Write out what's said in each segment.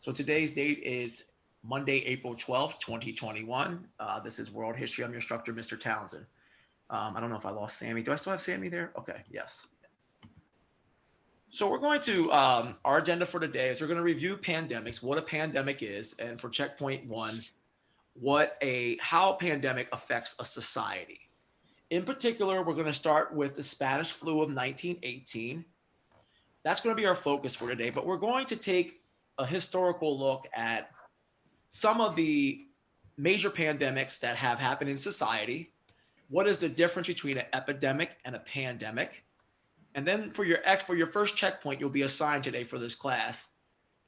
So today's date is Monday, April 12th, 2021. This is World History. I'm your instructor, Mr. Townsend. I don't know if I lost Sammy. Do I still have Sammy there? Okay, yes. So we're going to, our agenda for today is we're going to review pandemics, what a pandemic is, and for checkpoint one, how a pandemic affects a society. In particular, we're going to start with the Spanish flu of 1918. That's going to be our focus for today, but we're going to take a historical look at some of the major pandemics that have happened in society. What is the difference between an epidemic and a pandemic? And then for your first checkpoint, you'll be assigned today for this class.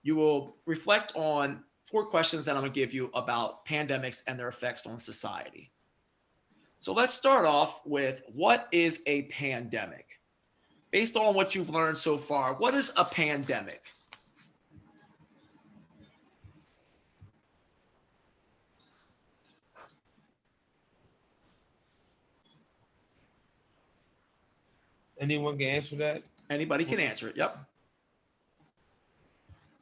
You will reflect on 4 questions that I'm going to give you about pandemics and their effects on society. So let's start off with what is a pandemic? Based on what you've learned so far, what is a pandemic? Anyone can answer that. Anybody can answer it. Yep.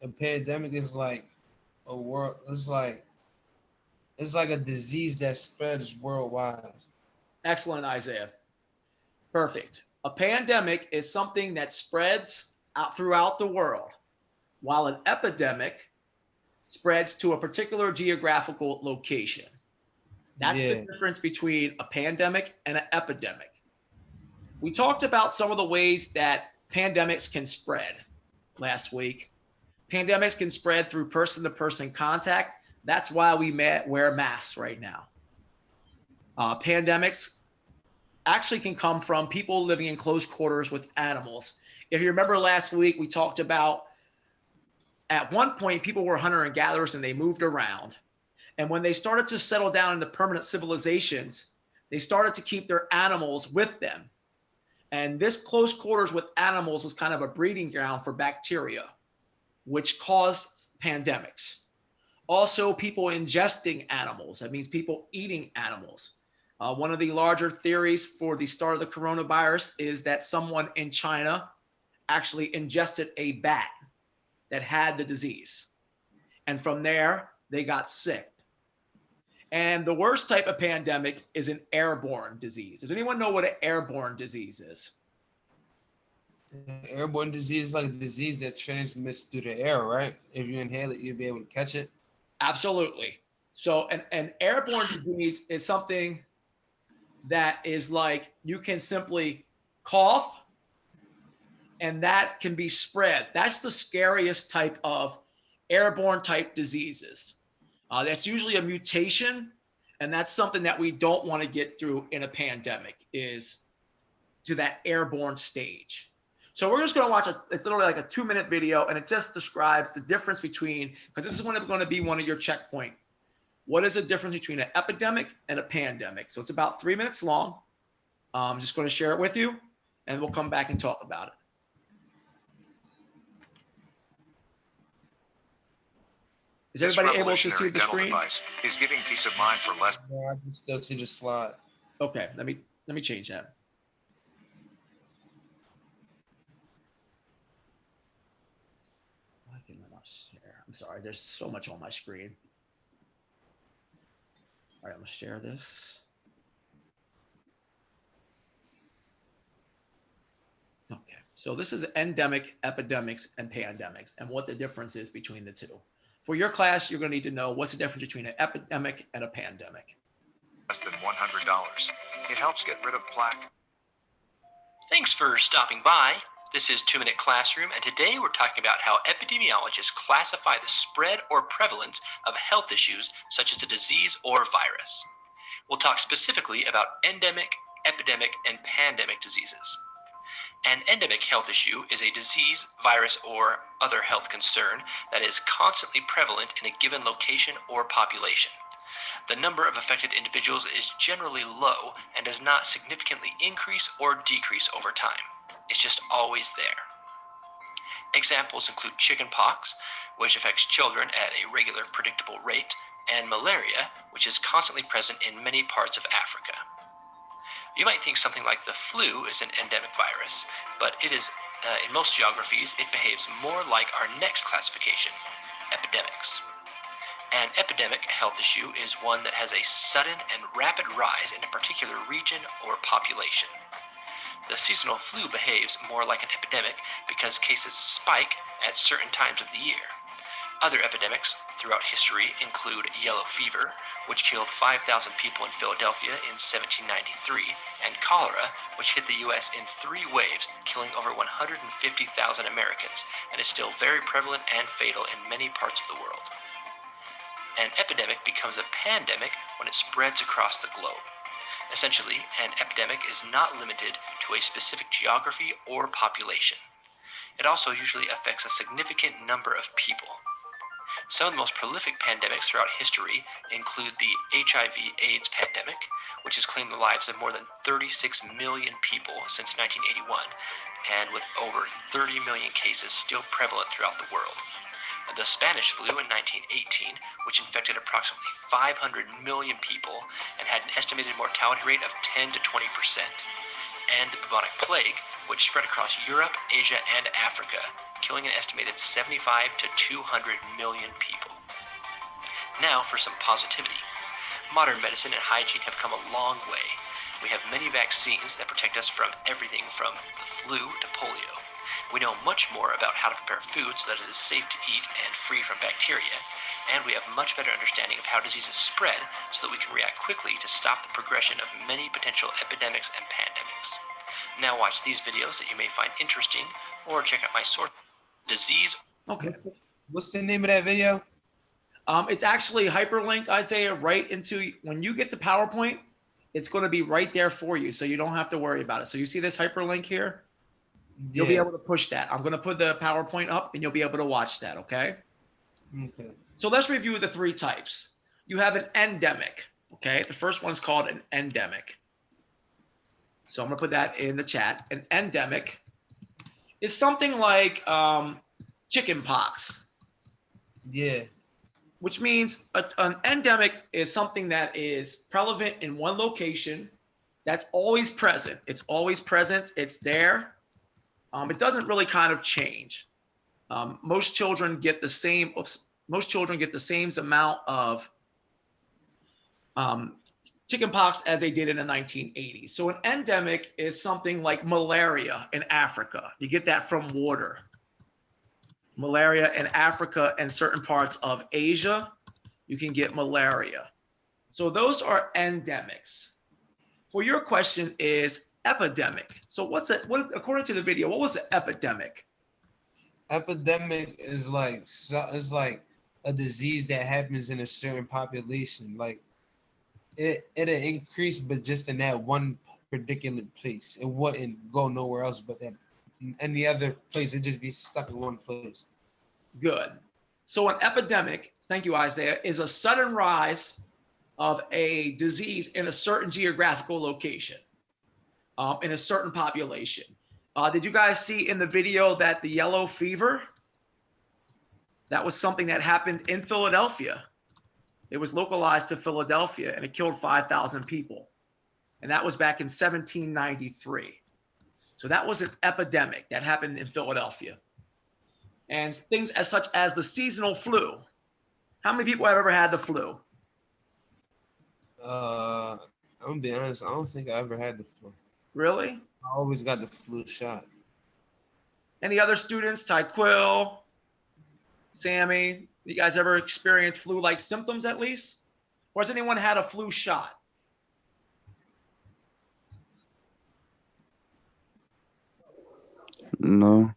A pandemic is like a world. It's like a disease that spreads worldwide. Excellent, Isaiah. Perfect. A pandemic is something that spreads out throughout the world, while an epidemic spreads to a particular geographical location. That's the Yeah, difference between a pandemic and an epidemic. We talked about some of the ways that pandemics can spread last week. Pandemics can spread through person to person contact. That's why we wear masks right now. Pandemics actually can come from people living in close quarters with animals. If you remember last week, we talked about at one point people were hunter and gatherers and they moved around. And when they started to settle down into permanent civilizations, they started to keep their animals with them. And this close quarters with animals was kind of a breeding ground for bacteria, which caused pandemics. Also, people ingesting animals. That means people eating animals. One of the larger theories for the start of the coronavirus is that someone in China actually ingested a bat that had the disease. And from there, they got sick. And the worst type of pandemic is an airborne disease. Does anyone know what an airborne disease is? airborne disease is like a disease that transmits through the air, right? If you inhale it, you'll be able to catch it. Absolutely. So an airborne disease is something that is like you can simply cough and that can be spread. That's the scariest type of airborne type diseases. That's usually a mutation, and that's something that we don't want to get through in a pandemic is to that airborne stage. So we're just going to watch it's literally like a 2-minute video, and it just describes the difference between, because this is going to be one of your checkpoint. What is the difference between an epidemic and a pandemic? So it's about 3 minutes long. I'm just going to share it with you, and we'll come back and talk about it. Is everybody able to see the screen? Is giving peace of mind for less. Yeah, I can still see the slide. Okay, let me change that. Why can I not share? I'm sorry, there's so much on my screen. All right, I'm gonna share this. Okay, so this is endemic, epidemics, and pandemics, and what the difference is between the two. For your class, you're going to need to know what's the difference between an epidemic and a pandemic. Less than $100. It helps get rid of plaque. Thanks for stopping by. This is 2 Minute Classroom, and today we're talking about how epidemiologists classify the spread or prevalence of health issues such as a disease or virus. We'll talk specifically about endemic, epidemic, and pandemic diseases. An endemic health issue is a disease, virus, or other health concern that is constantly prevalent in a given location or population. The number of affected individuals is generally low and does not significantly increase or decrease over time. It's just always there. Examples include chickenpox, which affects children at a regular, predictable rate, and malaria, which is constantly present in many parts of Africa. You might think something like the flu is an endemic virus, but it is, in most geographies, it behaves more like our next classification, epidemics. An epidemic health issue is one that has a sudden and rapid rise in a particular region or population. The seasonal flu behaves more like an epidemic because cases spike at certain times of the year. Other epidemics throughout history include yellow fever, which killed 5,000 people in Philadelphia in 1793, and cholera, which hit the U.S. in 3 waves, killing over 150,000 Americans, and is still very prevalent and fatal in many parts of the world. An epidemic becomes a pandemic when it spreads across the globe. Essentially, an epidemic is not limited to a specific geography or population. It also usually affects a significant number of people. Some of the most prolific pandemics throughout history include the HIV/AIDS pandemic, which has claimed the lives of more than 36 million people since 1981, and with over 30 million cases still prevalent throughout the world. The Spanish flu in 1918, which infected approximately 500 million people and had an estimated mortality rate of 10 to 20%, and the bubonic plague, which spread across Europe, Asia, and Africa, killing an estimated 75 to 200 million people. Now for some positivity. Modern medicine and hygiene have come a long way. We have many vaccines that protect us from everything from the flu to polio. We know much more about how to prepare food so that it is safe to eat and free from bacteria, and we have much better understanding of how diseases spread so that we can react quickly to stop the progression of many potential epidemics and pandemics. Now watch these videos that you may find interesting, or check out my source, disease. Okay. What's the name of that video? It's actually hyperlinked, Isaiah, right into, when you get the PowerPoint, it's going to be right there for you, so you don't have to worry about it. So you see this hyperlink here? You'll be able to push that. I'm going to put the PowerPoint up and you'll be able to watch that, okay? Okay. So let's review the 3 types. You have an endemic, okay? The first one's called an endemic. So I'm going to put that in the chat. An endemic is something like chicken pox. Yeah. Which means an endemic is something that is prevalent in one location, that's always present. It's always present. It's there. It doesn't really kind of change. Most children get the same. Most children get the same amount of chickenpox as they did in the 1980s. So an endemic is something like malaria in Africa. You get that from water. Malaria in Africa and certain parts of Asia, you can get malaria. So those are endemics. For your question is epidemic. So what's it? What, according to the video, what was an epidemic? Epidemic is like a disease that happens in a certain population. Like it'll increase, but just in that one particular place. It wouldn't go nowhere else but that. Any other place, it just be stuck in one place. Good. So an epidemic, thank you, Isaiah, is a sudden rise of a disease in a certain geographical location, in a certain population. Did you guys see in the video that the yellow fever, that was something that happened in Philadelphia? It was localized to Philadelphia and it killed 5,000 people. And that was back in 1793. So that was an epidemic that happened in Philadelphia. And things as such as the seasonal flu. How many people have ever had the flu? I'm gonna be honest, I don't think I ever had the flu. Really? I always got the flu shot. Any other students? Tyquil, Sammy, you guys ever experienced flu-like symptoms at least? Or has anyone had a flu shot? No,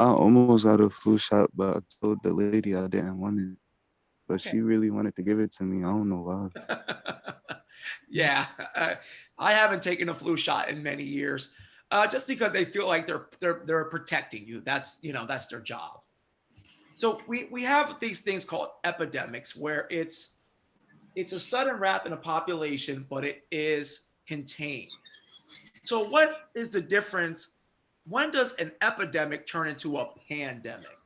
I almost got a flu shot, but I told the lady I didn't want it. But Okay. she really wanted to give it to me. I don't know why. Yeah, I haven't taken a flu shot in many years, just because they feel like they're protecting you. That's, you know, that's their job. So we have these things called epidemics where it's a sudden rise in a population, but it is contained. So what is the difference? When does an epidemic turn into a pandemic?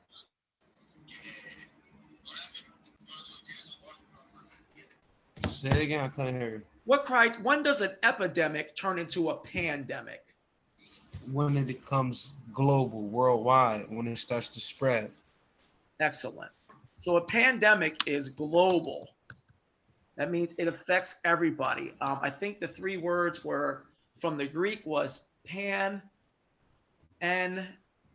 Say it again, I couldn't hear you. When does an epidemic turn into a pandemic? When it becomes global, worldwide, when it starts to spread. Excellent. So a pandemic is global. That means it affects everybody. I think the three words were from the Greek was pan and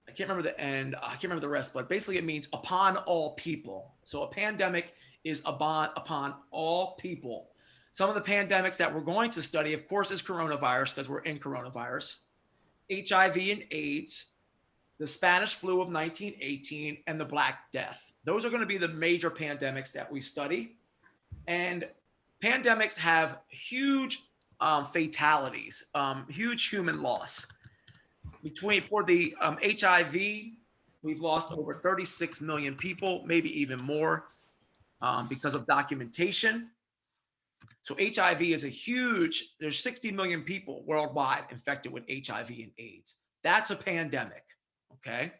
I can't remember the end. I can't remember the rest, but basically it means upon all people. So a pandemic is upon all people. Some of the pandemics that we're going to study, of course, is coronavirus because we're in coronavirus, HIV and AIDS, the Spanish flu of 1918, and the Black Death. Those are going to be the major pandemics that we study. And pandemics have huge fatalities, huge human loss. For the HIV, we've lost over 36 million people, maybe even more, because of documentation. So HIV is a huge, there's 60 million people worldwide infected with HIV and AIDS. That's a pandemic, okay?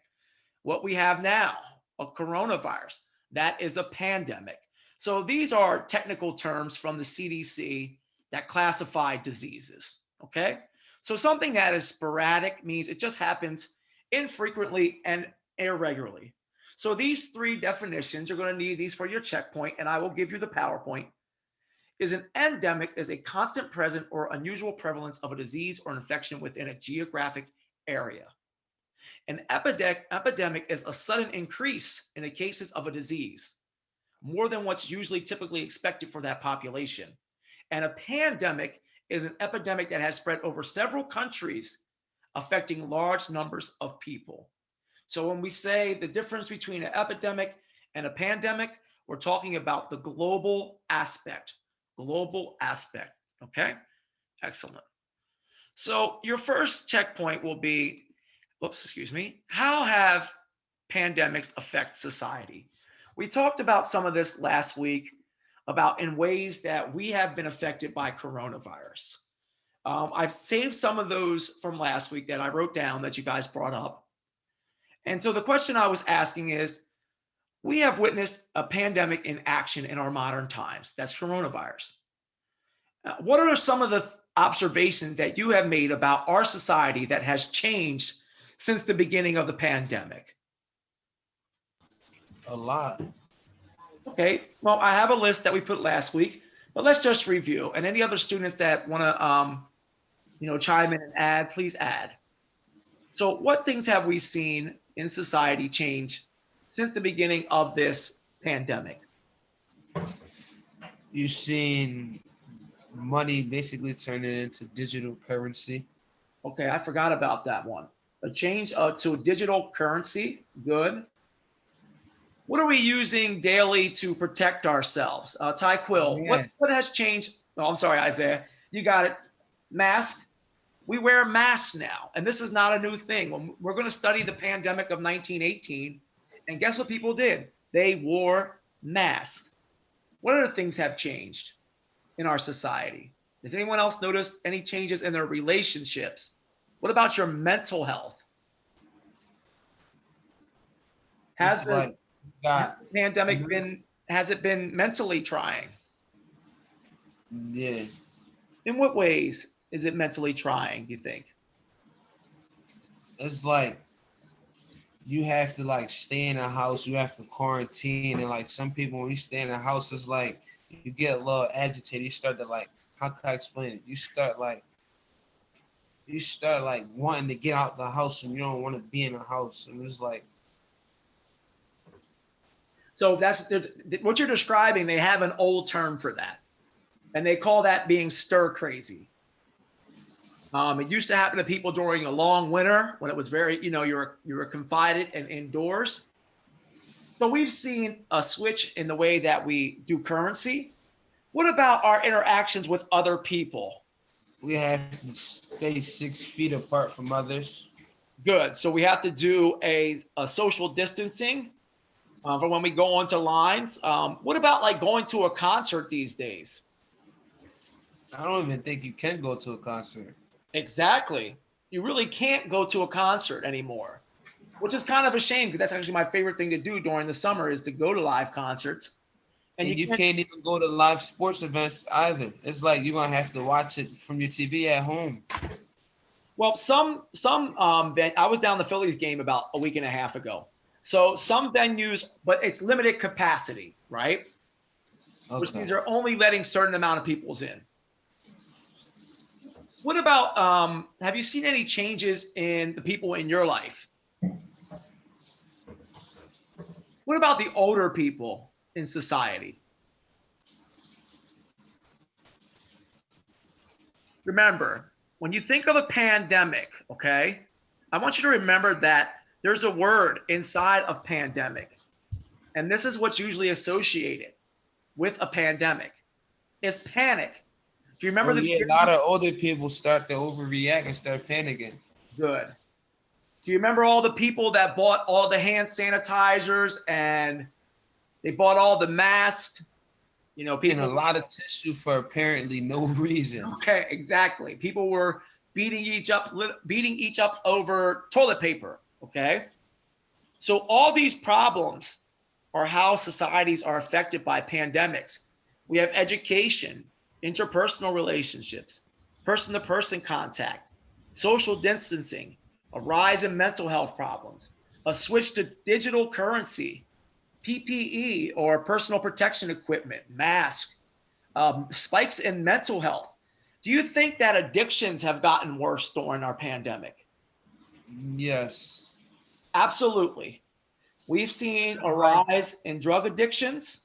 What we have now, a coronavirus, that is a pandemic. So these are technical terms from the CDC that classify diseases, okay? So something that is sporadic means it just happens infrequently and irregularly. So these three definitions, you're going to need these for your checkpoint, and I will give you the PowerPoint. Is an endemic is a constant present or unusual prevalence of a disease or infection within a geographic area. An epidemic is a sudden increase in the cases of a disease, more than what's usually typically expected for that population. And a pandemic is an epidemic that has spread over several countries, affecting large numbers of people. So when we say the difference between an epidemic and a pandemic, we're talking about the global aspect. Global aspect. Okay, excellent. So your first checkpoint will be, how have pandemics affect society? We talked about some of this last week about in ways that we have been affected by coronavirus. I've saved some of those from last week that I wrote down that you guys brought up. And so the question I was asking is, we have witnessed a pandemic in action in our modern times. That's coronavirus. What are some of the observations that you have made about our society that has changed since the beginning of the pandemic? A lot. Okay, well, I have a list that we put last week, but let's just review. And any other students that want to, chime in and add, please add. So what things have we seen in society change since the beginning of this pandemic? You've seen money basically turning into digital currency. Okay, I forgot about that one. A change to a digital currency, good. What are we using daily to protect ourselves? Ty Quill, Yes. what has changed? Oh, I'm sorry, Isaiah. You got it. Mask. We wear masks now, and this is not a new thing. We're going to study the pandemic of 1918, and guess what people did? They wore masks. What other things have changed in our society? Does anyone else notice any changes in their relationships? What about your mental health? Has the pandemic has it been mentally trying? Yeah. In what ways is it mentally trying, do you think? It's like you have to like stay in a house, you have to quarantine, and like some people when you stay in a house, it's like you get a little agitated. You start to like, how can I explain it? You start like wanting to get out the house and you don't want to be in the house. And it's like, so that's what you're describing. They have an old term for that, and they call that being stir crazy. It used to happen to people during a long winter when it was very, you were confined and indoors. So we've seen a switch in the way that we do currency. What about our interactions with other people? we have to stay 6 feet apart from others. Good. So we have to do a social distancing for when we go onto lines. What about like going to a concert these days? I don't even think you can go to a concert. Exactly. You really can't go to a concert anymore, which is kind of a shame because that's actually my favorite thing to do during the summer is to go to live concerts. And you can't even go to live sports events either. It's like you're gonna have to watch it from your TV at home. Well, I was down the Phillies game about a week and a half ago. So some venues, but it's limited capacity, right? Which means Okay. they're only letting certain amount of people in. What about, have you seen any changes in the people in your life? What about the older people in society? Remember, when you think of a pandemic, okay, I want you to remember that there's a word inside of pandemic. And this is what's usually associated with a pandemic is panic. Do you remember Oh the yeah, a beginning? lot of older people start to overreact and start panicking. Good. Do you remember all the people that bought all the hand sanitizers and they bought all the masks? You know, And a people. lot of tissue for apparently no reason. Okay, exactly. People were beating each up over toilet paper. Okay, so all these problems are how societies are affected by pandemics. We have education, interpersonal relationships, person-to-person contact, social distancing, a rise in mental health problems, a switch to digital currency, PPE or personal protection equipment, masks, spikes in mental health. Do you think that addictions have gotten worse during our pandemic? Yes. Absolutely. We've seen a Like, rise in drug addictions,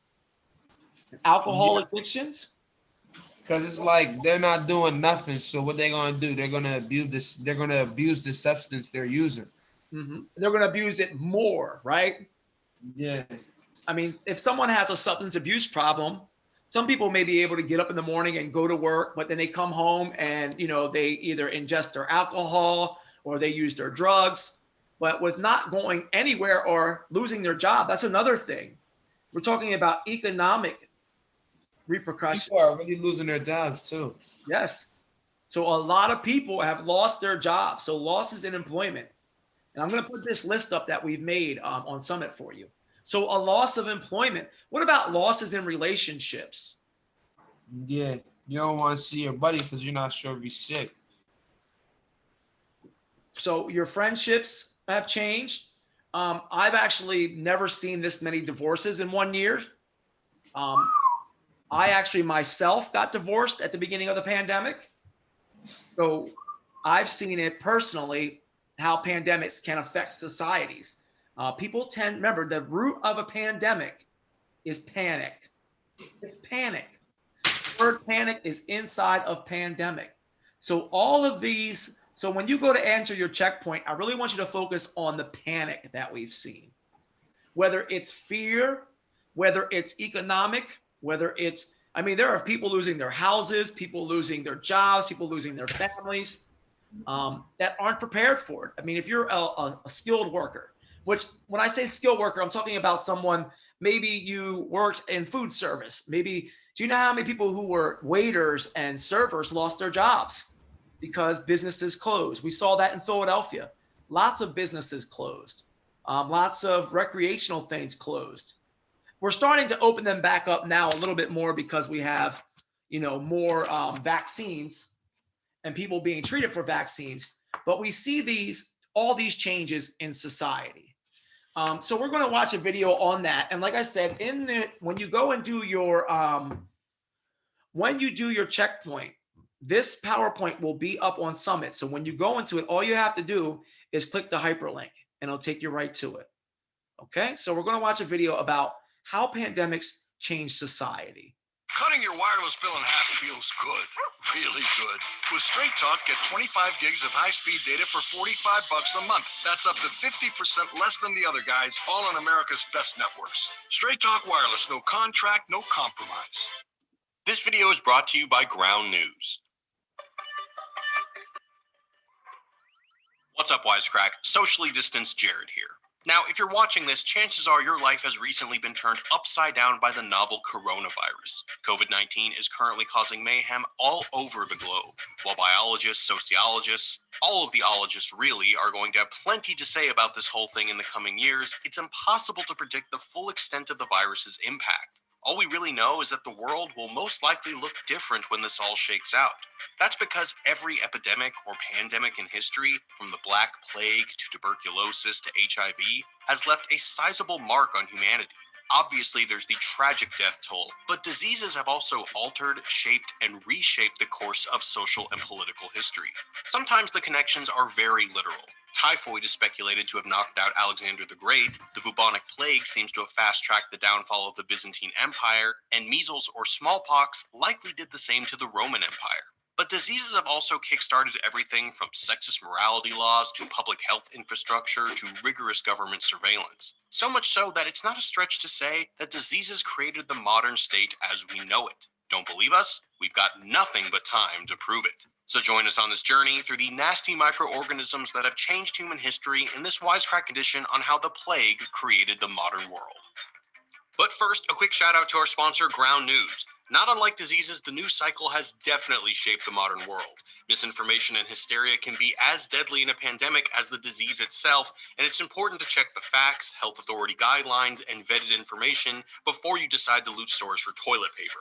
alcohol yes, addictions. because it's like they're not doing nothing. So what they gonna do? They're gonna abuse this. They're gonna abuse the substance they're using. They're going to abuse it more, right? Yeah. I mean, if someone has a substance abuse problem, some people may be able to get up in the morning and go to work, but then they come home and, you know, they either ingest their alcohol or they use their drugs. But with not going anywhere or losing their job, that's another thing. We're talking about economic repercussions. People are really losing their jobs too. Yes. So a lot of people have lost their jobs. So losses in employment. And I'm going to put this list up that we've made on Summit for you. So a loss of employment. What about losses in relationships? Yeah. You don't want to see your buddy because you're not sure if he's sick. So your friendships have changed. I've actually never seen this many divorces in 1 year. I actually myself got divorced at the beginning of the pandemic. So I've seen it personally how pandemics can affect societies. People tend, remember, the root of a pandemic is panic. It's panic. The word panic is inside of pandemic. So all of these, so when you go to answer your checkpoint, I really want you to focus on the panic that we've seen. Whether it's fear, whether it's economic, whether it's, I mean, there are people losing their houses, people losing their jobs, people losing their families that aren't prepared for it. I mean, if you're a skilled worker, which when I say skilled worker, I'm talking about someone, maybe you worked in food service. Maybe, do you know how many people who were waiters and servers lost their jobs because businesses closed? We saw that in Philadelphia. Lots of businesses closed. Lots of recreational things closed. We're starting to open them back up now a little bit more because we have, you know, more vaccines and people being treated for vaccines. But we see all these changes in society. So we're going to watch a video on that. And like I said, when you go and do your checkpoint, this PowerPoint will be up on Summit. So when you go into it, all you have to do is click the hyperlink and it'll take you right to it. Okay, so we're going to watch a video about how pandemics change society. Cutting your wireless bill in half feels good, really good. With Straight Talk, get 25 gigs of high-speed data for $45 a month. That's up to 50% less than the other guys, all on America's best networks. Straight Talk Wireless, no contract, no compromise. This video is brought to you by Ground News. What's up, Wisecrack? Socially distanced Jared here. Now, if you're watching this, chances are your life has recently been turned upside down by the novel coronavirus. COVID-19 is currently causing mayhem all over the globe. While biologists, sociologists, all of the ologists really are going to have plenty to say about this whole thing in the coming years, it's impossible to predict the full extent of the virus's impact. All we really know is that the world will most likely look different when this all shakes out. That's because every epidemic or pandemic in history, from the Black Plague to tuberculosis to HIV, severity has left a sizable mark on humanity. Obviously, there's the tragic death toll, but diseases have also altered, shaped, and reshaped the course of social and political history. Sometimes the connections are very literal. Typhoid is speculated to have knocked out Alexander the Great, the bubonic plague seems to have fast-tracked the downfall of the Byzantine Empire, and measles or smallpox likely did the same to the Roman Empire. But diseases have also kickstarted everything from sexist morality laws to public health infrastructure to rigorous government surveillance. So much so that it's not a stretch to say that diseases created the modern state as we know it. Don't believe us? We've got nothing but time to prove it. So join us on this journey through the nasty microorganisms that have changed human history in this wisecrack edition on how the plague created the modern world. But first, a quick shout out to our sponsor, Ground News. Not unlike diseases, the news cycle has definitely shaped the modern world. Misinformation and hysteria can be as deadly in a pandemic as the disease itself, and it's important to check the facts, health authority guidelines, and vetted information before you decide to loot stores for toilet paper.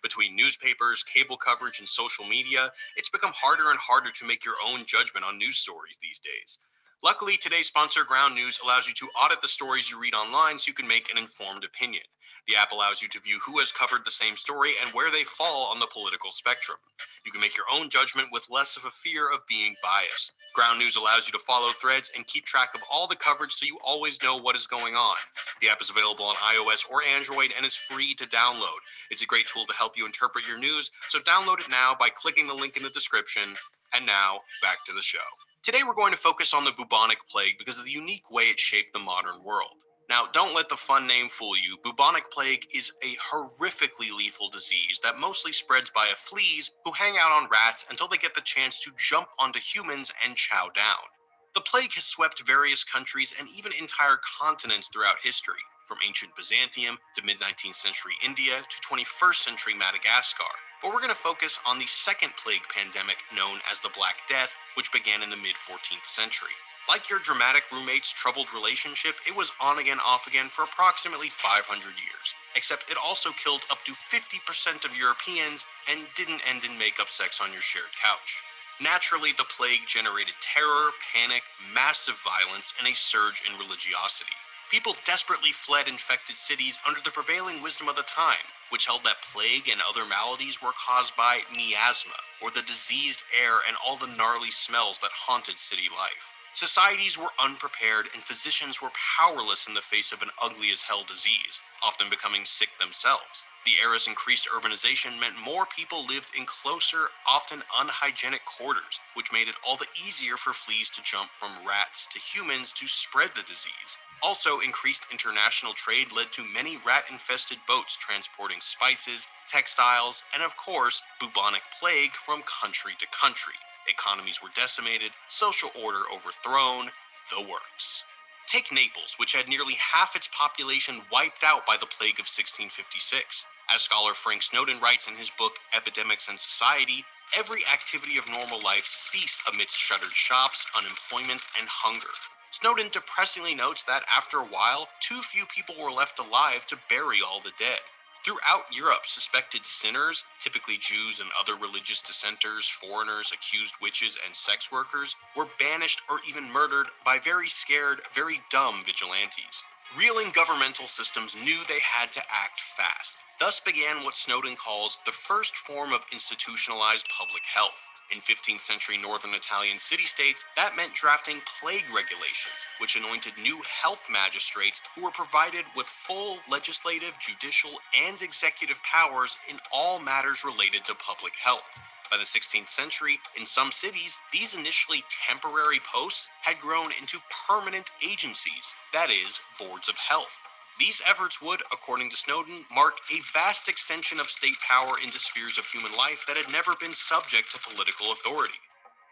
Between newspapers, cable coverage, and social media, it's become harder and harder to make your own judgment on news stories these days. Luckily, today's sponsor, Ground News, allows you to audit the stories you read online so you can make an informed opinion. The app allows you to view who has covered the same story and where they fall on the political spectrum. You can make your own judgment with less of a fear of being biased. Ground News allows you to follow threads and keep track of all the coverage so you always know what is going on. The app is available on iOS or Android and is free to download. It's a great tool to help you interpret your news, so download it now by clicking the link in the description. And now, back to the show. Today we're going to focus on the bubonic plague because of the unique way it shaped the modern world. Now, don't let the fun name fool you. Bubonic plague is a horrifically lethal disease that mostly spreads by fleas who hang out on rats until they get the chance to jump onto humans and chow down. The plague has swept various countries and even entire continents throughout history, from ancient Byzantium to mid-19th century India to 21st century Madagascar. But we're going to focus on the second plague pandemic known as the Black Death, which began in the mid-14th century. Like your dramatic roommate's troubled relationship, it was on again, off again for approximately 500 years. Except it also killed up to 50% of Europeans and didn't end in make-up sex on your shared couch. Naturally, the plague generated terror, panic, massive violence, and a surge in religiosity. People desperately fled infected cities under the prevailing wisdom of the time, which held that plague and other maladies were caused by miasma, or the diseased air and all the gnarly smells that haunted city life. Societies were unprepared and physicians were powerless in the face of an ugly-as-hell disease, often becoming sick themselves. The era's increased urbanization meant more people lived in closer, often unhygienic quarters, which made it all the easier for fleas to jump from rats to humans to spread the disease. Also, increased international trade led to many rat-infested boats transporting spices, textiles, and of course, bubonic plague from country to country. Economies were decimated, social order overthrown, the works. Take Naples, which had nearly half its population wiped out by the plague of 1656. As scholar Frank Snowden writes in his book Epidemics and Society, every activity of normal life ceased amidst shuttered shops, unemployment, and hunger. Snowden depressingly notes that after a while, too few people were left alive to bury all the dead. Throughout Europe, suspected sinners, typically Jews and other religious dissenters, foreigners, accused witches, and sex workers, were banished or even murdered by very scared, very dumb vigilantes. Reeling governmental systems knew they had to act fast. Thus began what Snowden calls the first form of institutionalized public health. In 15th century northern Italian city-states, that meant drafting plague regulations, which anointed new health magistrates who were provided with full legislative, judicial, and executive powers in all matters related to public health. By the 16th century, in some cities, these initially temporary posts had grown into permanent agencies, that is, boards of health. These efforts would, according to Snowden, mark a vast extension of state power into spheres of human life that had never been subject to political authority.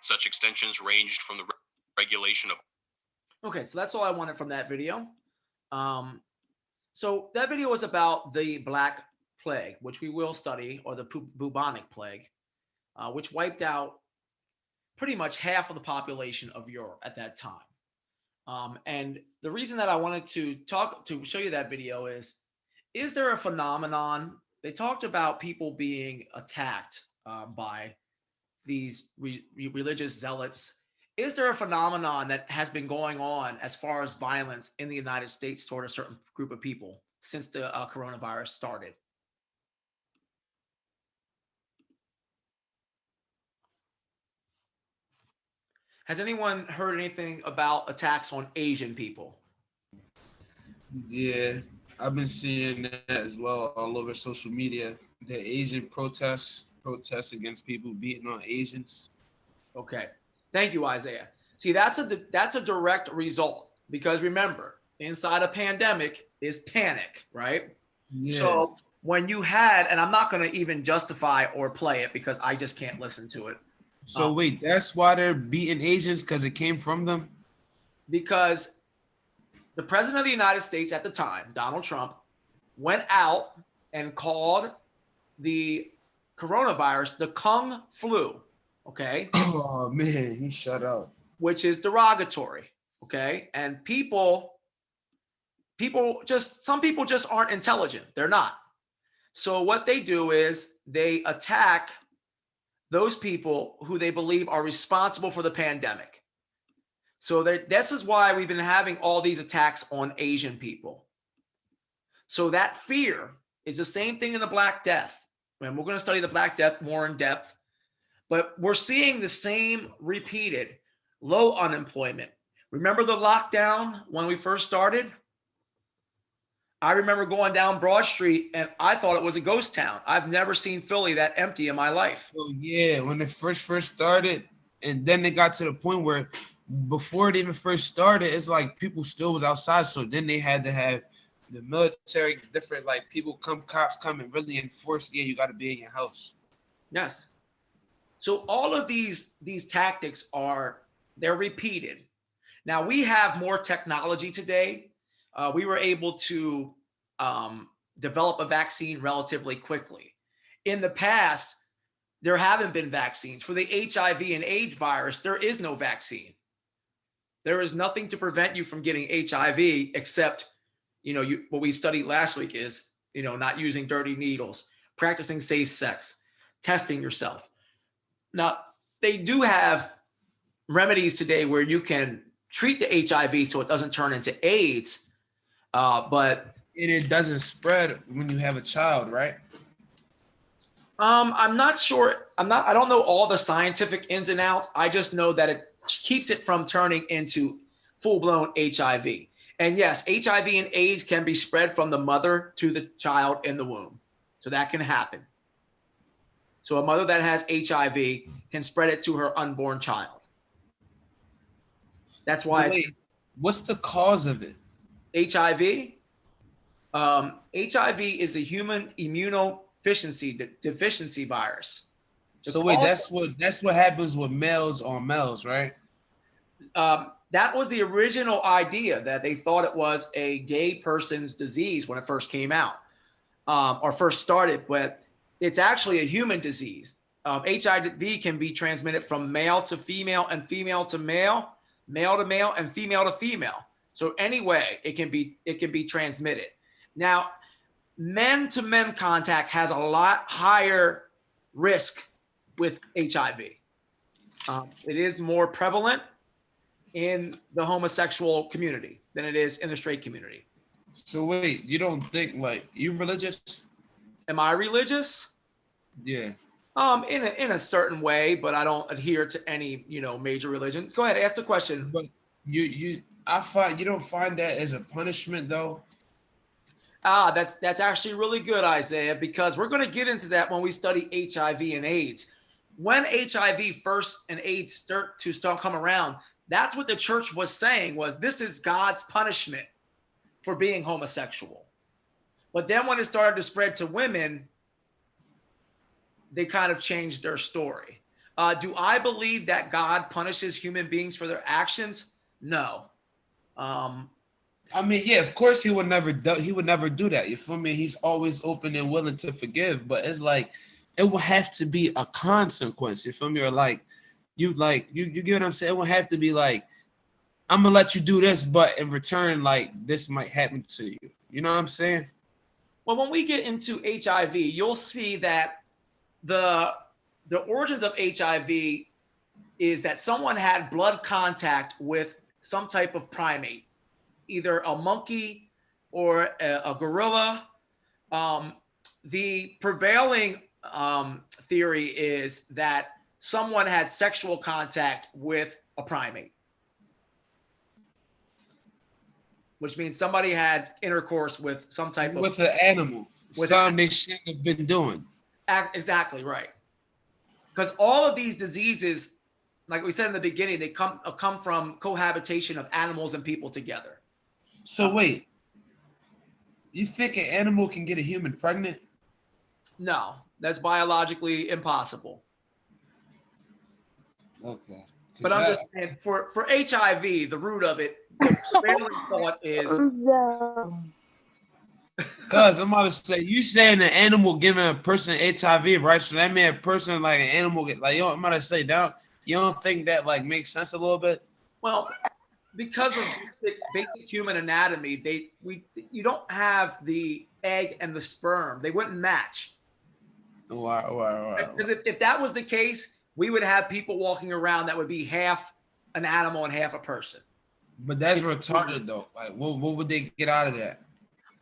Such extensions ranged from the regulation of... Okay, so that's all I wanted from that video. So that video was about the Black Plague, which we will study, or the bubonic plague, which wiped out pretty much half of the population of Europe at that time. And the reason that I wanted to show you that video is there a phenomenon? They talked about people being attacked by these religious zealots. is there a phenomenon that has been going on as far as violence in the United States toward a certain group of people since the coronavirus started? Has anyone heard anything about attacks on Asian people? Yeah, I've been seeing that as well all over social media. The Asian protests against people beating on Asians. Okay. Thank you, Isaiah. See, that's a direct result because remember, inside a pandemic is panic, right? Yeah. So when you had, and I'm not going to even justify or play it because I just can't listen to it. So wait, that's why they're beating Asians because it came from them? Because the president of the United States at the time, Donald Trump, went out and called the coronavirus the Kung flu, okay? Oh man, he shut up. Which is derogatory, okay? And some people just aren't intelligent. They're not. So what they do is they attack those people who they believe are responsible for the pandemic. So this is why we've been having all these attacks on Asian people. So that fear is the same thing in the Black Death. And we're going to study the Black Death more in depth. But we're seeing the same repeated low unemployment. Remember the lockdown when we first started? I remember going down Broad Street and I thought it was a ghost town. I've never seen Philly that empty in my life. Oh yeah, when it first started, and then it got to the point where before it even first started, it's like people still was outside. So then they had to have the military, different like cops come and really enforce, yeah, you got to be in your house. Yes. So all of these tactics they're repeated. Now we have more technology today. We were able to develop a vaccine relatively quickly. In the past, there haven't been vaccines. For the HIV and AIDS virus, there is no vaccine. There is nothing to prevent you from getting HIV except, what we studied last week is, not using dirty needles, practicing safe sex, testing yourself. Now, they do have remedies today where you can treat the HIV so it doesn't turn into AIDS, but it doesn't spread when you have a child, right? I'm not sure. I don't know all the scientific ins and outs. I just know that it keeps it from turning into full-blown HIV. And yes, HIV and AIDS can be spread from the mother to the child in the womb. So that can happen. So a mother that has HIV can spread it to her unborn child. That's why. Wait, what's the cause of it? HIV? HIV is a human immunodeficiency virus. So wait, that's what happens with males on males, right? That was the original idea, that they thought it was a gay person's disease when it first came out, or first started, but it's actually a human disease. HIV can be transmitted from male to female and female to male, male to male and female to female. So anyway, it can be transmitted. Now, men to men contact has a lot higher risk with HIV. It is more prevalent in the homosexual community than it is in the straight community. So wait, you don't think like you religious? Am I religious? Yeah. In a certain way, but I don't adhere to any, major religion. Go ahead, ask the question. But you don't find that as a punishment though? That's actually really good, Isaiah, because we're going to get into that when we study HIV and AIDS. When HIV first and AIDS start come around, that's what the church was saying was this is God's punishment for being homosexual. But then when it started to spread to women, they kind of changed their story. Do I believe that God punishes human beings for their actions? No. I mean, yeah, of course he would never do that. You feel me? He's always open and willing to forgive, but it's like it will have to be a consequence. You feel me? Or you get what I'm saying? It will have to be like, I'm gonna let you do this, but in return, like this might happen to you. You know what I'm saying? Well, when we get into HIV, you'll see that the origins of HIV is that someone had blood contact with some type of primate, either a monkey or a gorilla. The prevailing theory is that someone had sexual contact with a primate, which means somebody had intercourse with some type of with an animal. Something they shouldn't have been doing. Exactly right. Because all of these diseases, like we said in the beginning, they come from cohabitation of animals and people together. So wait, you think an animal can get a human pregnant? No, that's biologically impossible. Okay. But I'm just saying, for HIV, the root of it, the prevailing thought is. Cause I'm about to say, you saying an animal giving a person HIV, right? So that means a person like an animal get like, I'm about to say, down. You don't think that like makes sense a little bit? Well, because of basic human anatomy, you don't have the egg and the sperm; they wouldn't match. Wow. Because if that was the case, we would have people walking around that would be half an animal and half a person. But that's retarded though. Like, what would they get out of that?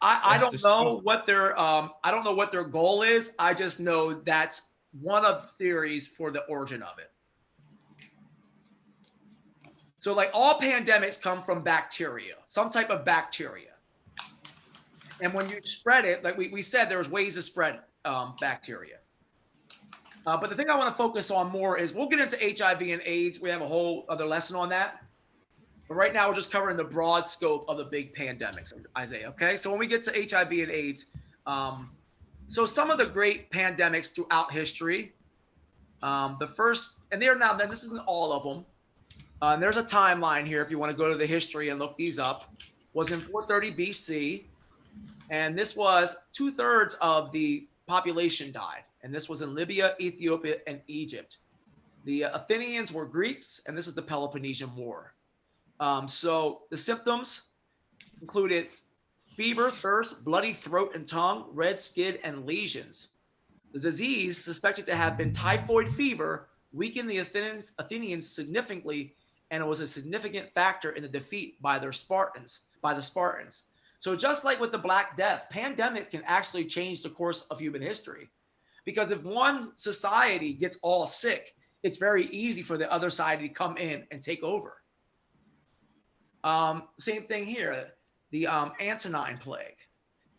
I don't know what their goal is. I just know that's one of the theories for the origin of it. So like all pandemics come from bacteria, some type of bacteria. And when you spread it, like we said, there's ways to spread bacteria. But the thing I want to focus on more is we'll get into HIV and AIDS. We have a whole other lesson on that. But right now, we're just covering the broad scope of the big pandemics, Isaiah. Okay, so when we get to HIV and AIDS, so some of the great pandemics throughout history, the first, and this isn't all of them. And there's a timeline here if you want to go to the history and look these up. Was in 430 BC, and this was 2/3 of the population died, and this was in Libya, Ethiopia, and Egypt. The Athenians were Greeks, and this is the Peloponnesian War. So the symptoms included fever, thirst, bloody throat and tongue, red skin, and lesions. The disease, suspected to have been typhoid fever, weakened the Athenians significantly, and it was a significant factor in the defeat by the Spartans. So just like with the Black Death, pandemics can actually change the course of human history. Because if one society gets all sick, it's very easy for the other side to come in and take over. Same thing here, the Antonine Plague.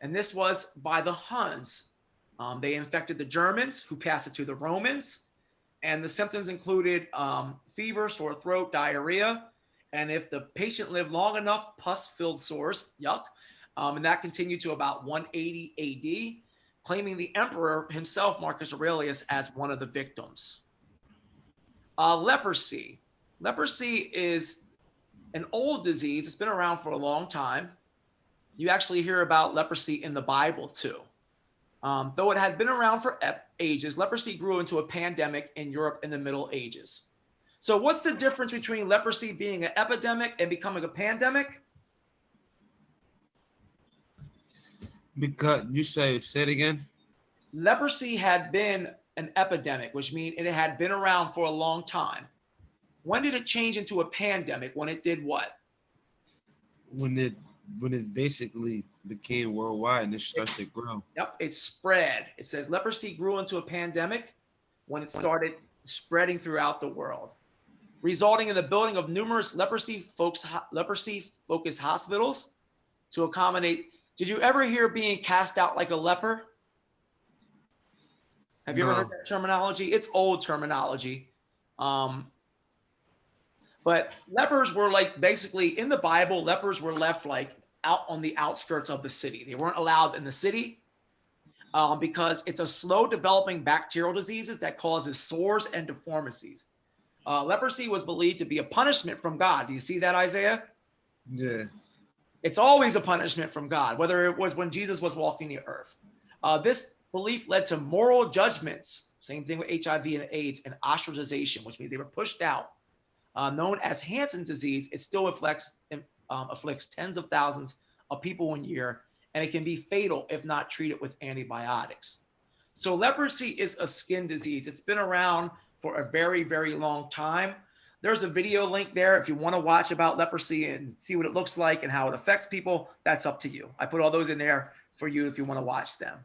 And this was by the Huns. They infected the Germans, who passed it to the Romans. And the symptoms included fever, sore throat, diarrhea. And if the patient lived long enough, pus-filled sores, yuck. And that continued to about 180 AD, claiming the emperor himself, Marcus Aurelius, as one of the victims. Leprosy. Leprosy is an old disease. It's been around for a long time. You actually hear about leprosy in the Bible too. Though it had been around for ages, leprosy grew into a pandemic in Europe in the Middle Ages. So what's the difference between leprosy being an epidemic and becoming a pandemic? Because you say it again? Leprosy had been an epidemic, which means it had been around for a long time. When did it change into a pandemic? When it did what? When it basically became worldwide and it started to grow. Yep, it spread. It says leprosy grew into a pandemic when it started spreading throughout the world, resulting in the building of numerous leprosy-focused hospitals to accommodate. Did you ever hear being cast out like a leper? Have you ever heard that terminology? It's old terminology. But lepers were like, basically in the Bible, lepers were left like out on the outskirts of the city. They weren't allowed in the city because it's a slow developing bacterial diseases that causes sores and deformities. Leprosy was believed to be a punishment from God. Do you see that, Isaiah? Yeah. It's always a punishment from God, whether it was when Jesus was walking the earth. This belief led to moral judgments. Same thing with HIV and AIDS and ostracization, which means they were pushed out. Known as Hansen's disease, it still afflicts tens of thousands of people in a year, and it can be fatal if not treated with antibiotics. So leprosy is a skin disease. It's been around for a very, very long time. There's a video link there if you want to watch about leprosy and see what it looks like and how it affects people. That's up to you. I put all those in there for you if you want to watch them.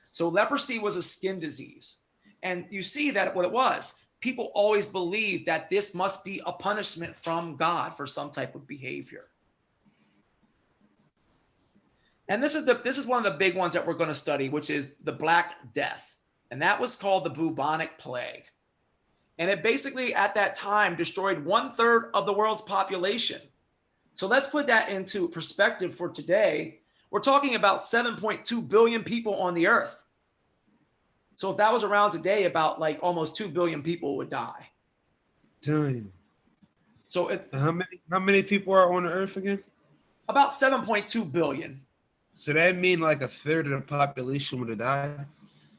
So leprosy was a skin disease. And you see that what it was. People always believed that this must be a punishment from God for some type of behavior. And this is one of the big ones that we're going to study, which is the Black Death. And that was called the bubonic plague. And it basically at that time destroyed 1/3 of the world's population. So let's put that into perspective for today. We're talking about 7.2 billion people on the earth. So if that was around today, about like almost 2 billion people would die. Damn. So how many people are on the earth again? about 7.2 billion. So that mean like 1/3 of the population would have died?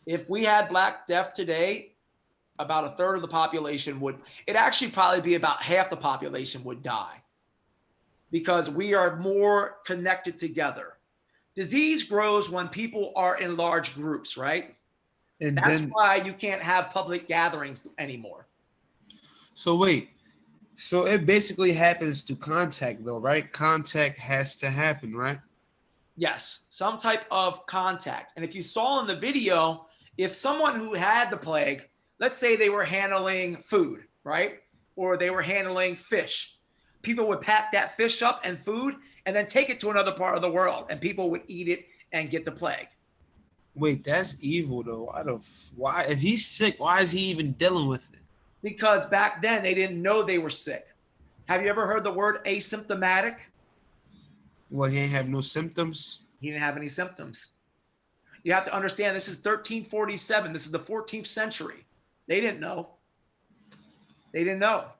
If we had Black Death today, about 1/3 of the population would, it actually probably be about half the population would die because we are more connected together. Disease grows when people are in large groups, right? And That's then, why you can't have public gatherings anymore. so wait, so it basically happens through contact though, right? Contact has to happen, right? Yes, some type of contact. And if you saw in the video, if someone who had the plague, let's say they were handling food, right? Or they were handling fish, people would pack that fish up and food and then take it to another part of the world and people would eat it and get the plague. Wait, that's evil though. Why if he's sick, why is he even dealing with it? Because back then they didn't know they were sick. Have you ever heard the word asymptomatic? Well, he ain't have no symptoms. He didn't have any symptoms. You have to understand this is 1347. This is the 14th century. They didn't know. They didn't know.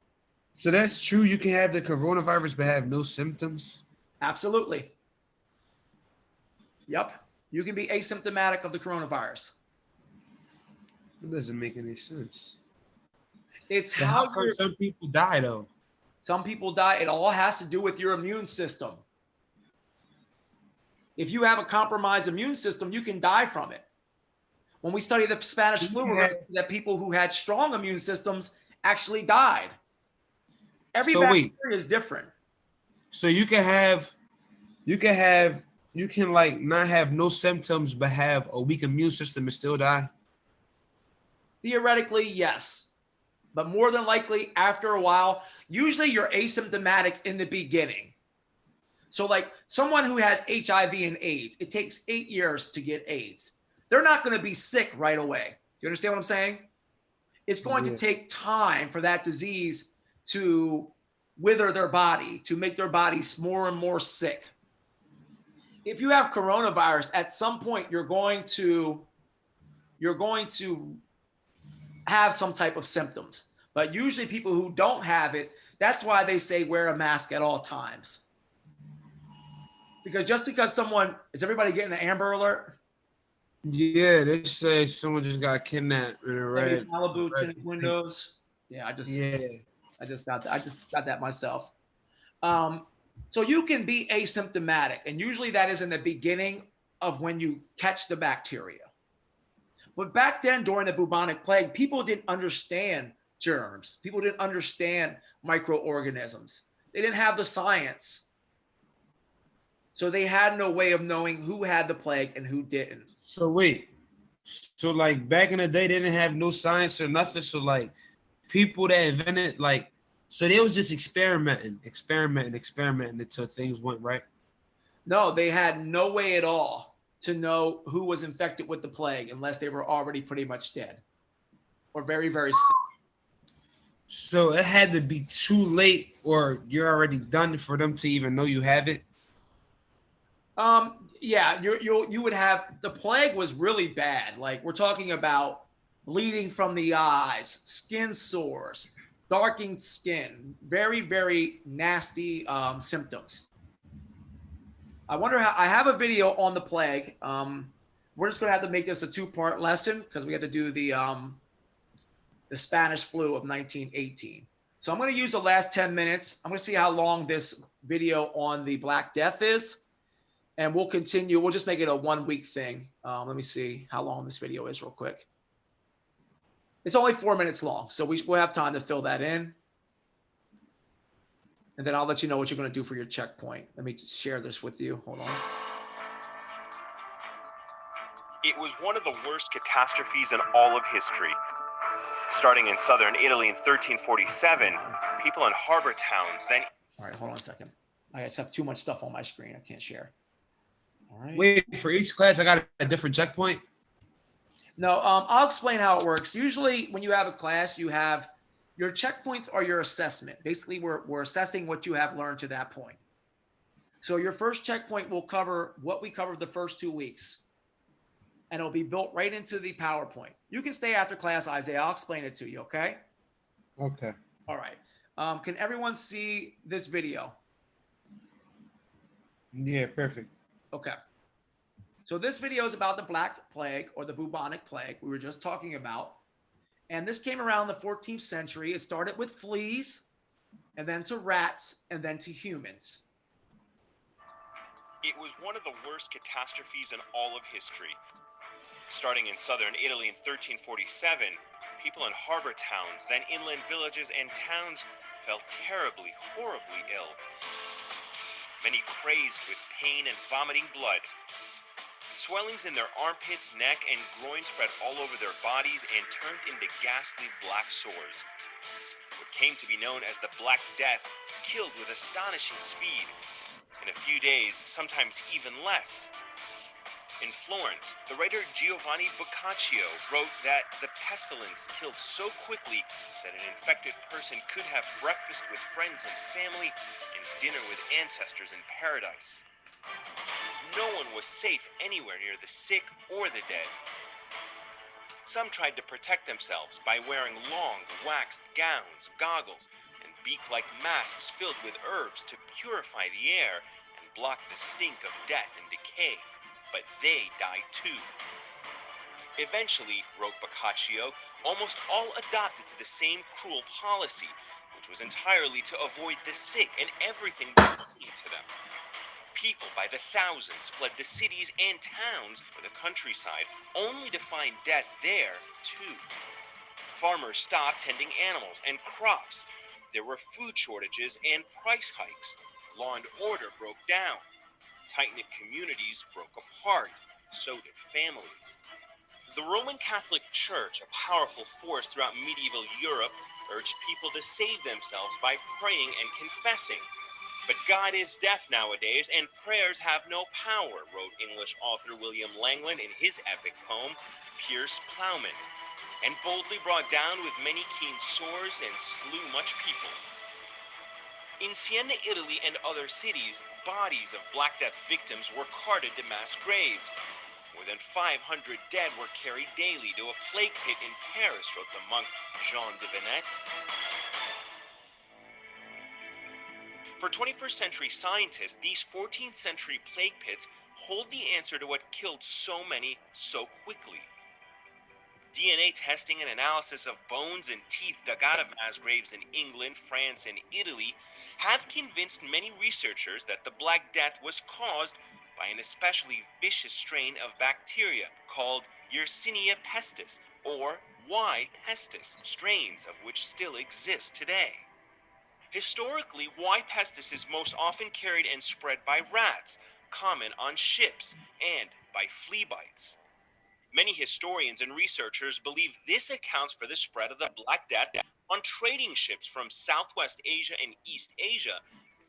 So that's true. You can have the coronavirus but have no symptoms. Absolutely. Yep. You can be asymptomatic of the coronavirus. It doesn't make any sense. It's But how how come you're, some people die though? some people die. It all has to do with your immune system. If you have a compromised immune system, you can die from it. When we study the Spanish flu, we're going to see that people who had strong immune systems actually died. Every So wait. bacteria is different. So you can like not have no symptoms but have a weak immune system and still die. Theoretically, yes. But more than likely, after a while, usually you're asymptomatic in the beginning. So like someone who has HIV and AIDS, it takes 8 years to get AIDS. They're not going to be sick right away. You understand what I'm saying? It's going to take time for that disease to wither their body, to make their bodies more and more sick. If you have coronavirus, at some point you're going to have some type of symptoms. But usually people who don't have it, that's why they say wear a mask at all times. Because just because someone, is everybody getting the Amber Alert? Yeah, they say someone just got kidnapped in a red. Malibu tinted windows. Yeah, I just got that myself. So you can be asymptomatic, and usually that is in the beginning of when you catch the bacteria. But back then, during the bubonic plague, people didn't understand germs. People didn't understand microorganisms. They didn't have the science. So they had no way of knowing who had the plague and who didn't. So wait, so like back in the day, they didn't have no science or nothing. So like people that invented so they was just experimenting until things went right. No, they had no way at all to know who was infected with the plague unless they were already pretty much dead or very, very sick. So it had to be too late or you're already done for them to even know you have it. Yeah, you would have, the plague was really bad. Like we're talking about bleeding from the eyes, skin sores, darkened skin, very, very nasty symptoms. I wonder how, I have a video on the plague. We're just gonna have to make this a 2-part lesson because we have to do the Spanish flu of 1918. So I'm gonna use the last 10 minutes. I'm gonna see how long this video on the Black Death is. And we'll continue. We'll just make it a 1-week thing. Let me see how long this video is real quick. It's only 4 minutes long, so we'll have time to fill that in. and then I'll let you know what you're going to do for your checkpoint. Let me share this with you. Hold on. It was one of the worst catastrophes in all of history. Starting in southern Italy in 1347, people in harbor towns then... All right, hold on a second. I just have too much stuff on my screen. I can't share. All right. Wait, for each class, I got a different checkpoint? No, I'll explain how it works. Usually when you have a class, you have your checkpoints are your assessment. Basically, we're assessing what you have learned to that point. So your first checkpoint will cover what we covered the first 2 weeks. And it'll be built right into the PowerPoint. You can stay after class, Isaiah. I'll explain it to you, okay? Okay. All right. Can everyone see this video? Yeah, perfect. Okay. So this video is about the Black Plague or the bubonic plague we were just talking about. And this came around the 14th century. It started with fleas, and then to rats, and then to humans. It was one of the worst catastrophes in all of history. Starting in southern Italy in 1347, people in harbor towns, then inland villages and towns fell terribly, horribly ill. Many crazed with pain and vomiting blood. Swellings in their armpits, neck, and groin spread all over their bodies and turned into ghastly black sores. What came to be known as the Black Death killed with astonishing speed. In a few days, sometimes even less. In Florence, the writer Giovanni Boccaccio wrote that the pestilence killed so quickly that an infected person could have breakfast with friends and family and dinner with ancestors in paradise. No one was safe anywhere near the sick or the dead. Some tried to protect themselves by wearing long, waxed gowns, goggles, and beak-like masks filled with herbs to purify the air and block the stink of death and decay. But they died too. Eventually, wrote Boccaccio, almost all adopted to the same cruel policy, which was entirely to avoid the sick and everything belonging to them. People by the thousands fled the cities and towns for the countryside, only to find death there, too. Farmers stopped tending animals and crops. There were food shortages and price hikes. Law and order broke down. Tight-knit communities broke apart. So did families. The Roman Catholic Church, a powerful force throughout medieval Europe, urged people to save themselves by praying and confessing. But God is deaf nowadays, and prayers have no power, wrote English author William Langland in his epic poem, Piers Plowman, and boldly brought down with many keen swords and slew much people. In Siena, Italy, and other cities, bodies of Black Death victims were carted to mass graves. More than 500 dead were carried daily to a plague pit in Paris, wrote the monk Jean de Venette. For 21st century scientists, these 14th century plague pits hold the answer to what killed so many so quickly. DNA testing and analysis of bones and teeth dug out of mass graves in England, France, and Italy have convinced many researchers that the Black Death was caused by an especially vicious strain of bacteria called Yersinia pestis, or Y. pestis, strains of which still exist today. Historically, Y. pestis is most often carried and spread by rats, common on ships, and by flea bites. Many historians and researchers believe this accounts for the spread of the Black Death on trading ships from Southwest Asia and East Asia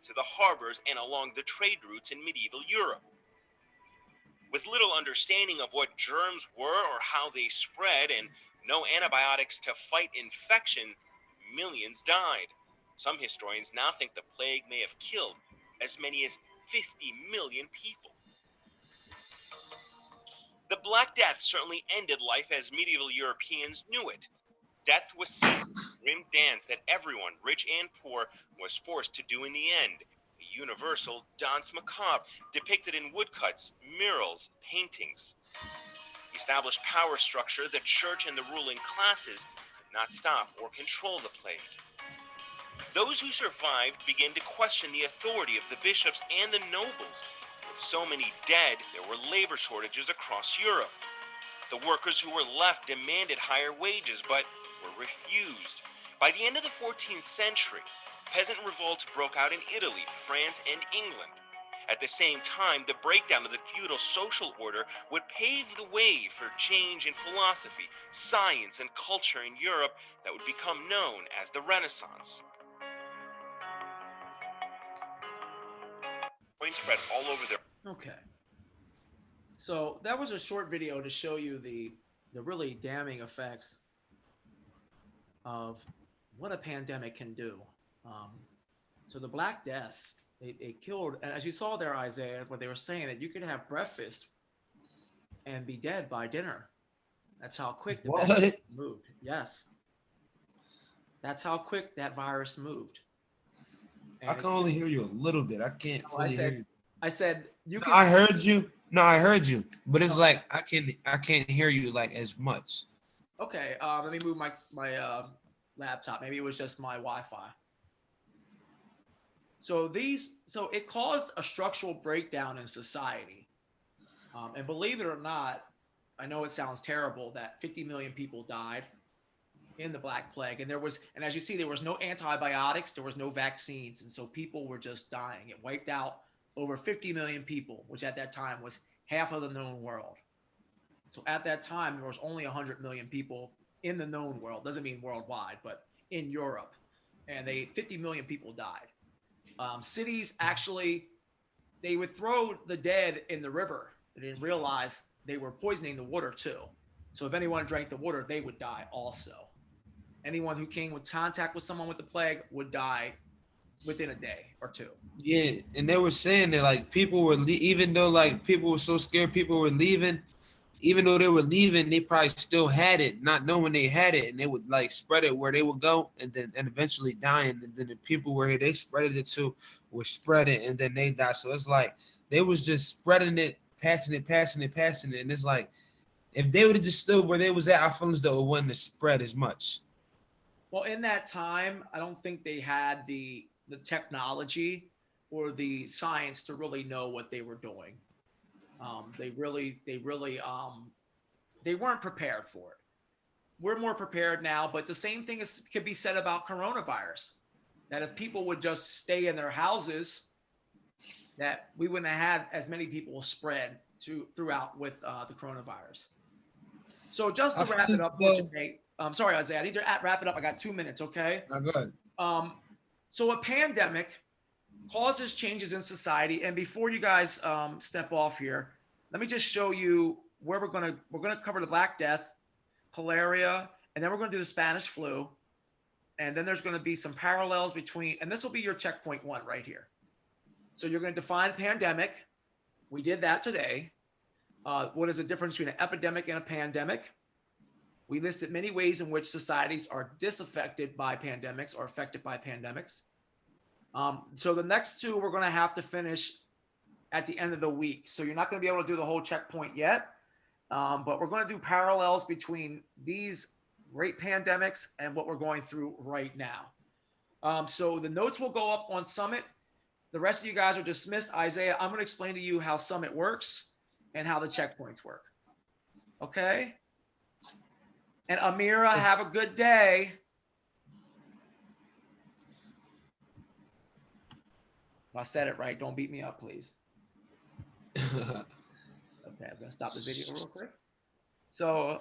to the harbors and along the trade routes in medieval Europe. With little understanding of what germs were or how they spread and no antibiotics to fight infection, millions died. Some historians now think the plague may have killed as many as 50 million people. The Black Death certainly ended life as medieval Europeans knew it. Death was seen as a grim dance that everyone, rich and poor, was forced to do in the end. A universal danse macabre depicted in woodcuts, murals, paintings. The established power structure, the church and the ruling classes, could not stop or control the plague. Those who survived began to question the authority of the bishops and the nobles. With so many dead, there were labor shortages across Europe. The workers who were left demanded higher wages, but were refused. By the end of the 14th century, Peasant revolts broke out in Italy, France, and England. At the same time, the breakdown of the feudal social order would pave the way for change in philosophy, science, and culture in Europe that would become known as the Renaissance. Coins spread all over their Okay. So that was a short video to show you the really damning effects of what a pandemic can do. So the Black Death, it killed, and as you saw there, Isaiah, what they were saying, that you could have breakfast and be dead by dinner. That's how quick the What? virus moved. Yes. That's how quick that virus moved. I can only hear you a little bit. I can't No, I fully hear said, you. I said you No, can. I heard you. No, I heard you. But it's Okay. like I can't hear you like as much. Okay, let me move my laptop. Maybe it was just my Wi-Fi. So it caused a structural breakdown in society. And believe it or not, I know it sounds terrible that 50 million people died in the Black Plague, and as you see, there was no antibiotics, there was no vaccines, and so people were just dying. It wiped out over 50 million people, which at that time was half of the known world. So at that time, there was only 100 million people in the known world. Doesn't mean worldwide, but in Europe, and 50 million people died. Cities actually, they would throw the dead in the river. They didn't realize they were poisoning the water too. So if anyone drank the water, they would die also. Anyone who came in contact with someone with the plague would die within a day or two. Yeah, and they were saying that like people were even though like people were so scared people were leaving, even though they were leaving, they probably still had it, not knowing they had it, and they would like spread it where they would go, and eventually dying, and then the people where they spread it to were spread it, and then they died. So it's like they was just spreading it, passing it, and it's like if they would have just stood where they was at, I feel as though it wouldn't have spread as much. Well, in that time, I don't think they had the technology or the science to really know what they were doing. They weren't prepared for it. We're more prepared now, but the same thing could be said about coronavirus. That if people would just stay in their houses, that we wouldn't have had as many people spread throughout with the coronavirus. So just to wrap it up for today, I'm sorry, Isaiah, I need to wrap it up. I got 2 minutes, okay? Go ahead. So a pandemic causes changes in society. And before you guys step off here, let me just show you where we're gonna cover the Black Death, malaria, and then we're gonna do the Spanish flu. And then there's gonna be some parallels between, and this will be your checkpoint 1 right here. So you're gonna define pandemic. We did that today. What is the difference between an epidemic and a pandemic? We listed many ways in which societies are disaffected by pandemics or affected by pandemics. So the next 2 we're going to have to finish at the end of the week. So you're not going to be able to do the whole checkpoint yet, but we're going to do parallels between these great pandemics and what we're going through right now. So the notes will go up on Summit. The rest of you guys are dismissed. Isaiah, I'm going to explain to you how Summit works and how the checkpoints work. Okay? And Amira, have a good day. If I said it right, don't beat me up, please. Okay, I'm going to stop the video real quick. So